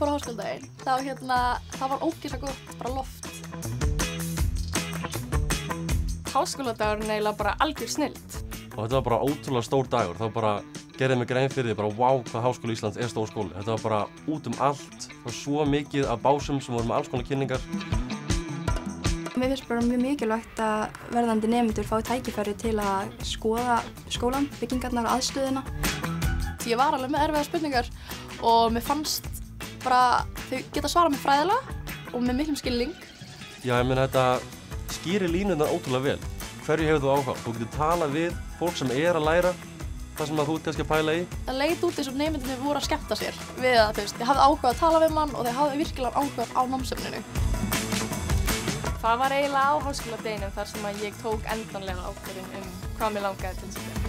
fór á háskóladaginn, þá var ógeðslega gott bara loft. Háskóladagurinn er eiginlega bara algjör snilld. Og þetta var bara ótrúlega stór dagur. Það var bara, gerði mig grein fyrir því, bara vá hvað Háskóli Íslands er stór skóli. Þetta var bara út allt. Það var svo mikið af básum sem voru með alls konar kynningar. Mér finnst bara mjög mikilvægt að verðandi nemendur fái tækifæri til að skoða skólann, byggingarnar og aðstöðuna. Ég var alveg með erfiðar spurningar og mér fannst bara þau geta svarað mér fræðilega og með miklum skilning. Já, ég meina þetta skýrir línurnar ótrúlega vel. Hverju hefur þú áhuga? Þú getur talað við fólk sem er að læra það sem þú ert kannski að pæla í. Það leit út eins og nemendurnir voru að skemmta sér við að þau hafði áhuga að tala við mann og þau hafði virkilega áhuga á námsefninu. Það var eiginlega á háskóladeginum þar sem ég tók endanlega ákvörðun hvað mig langaði til þess að gera.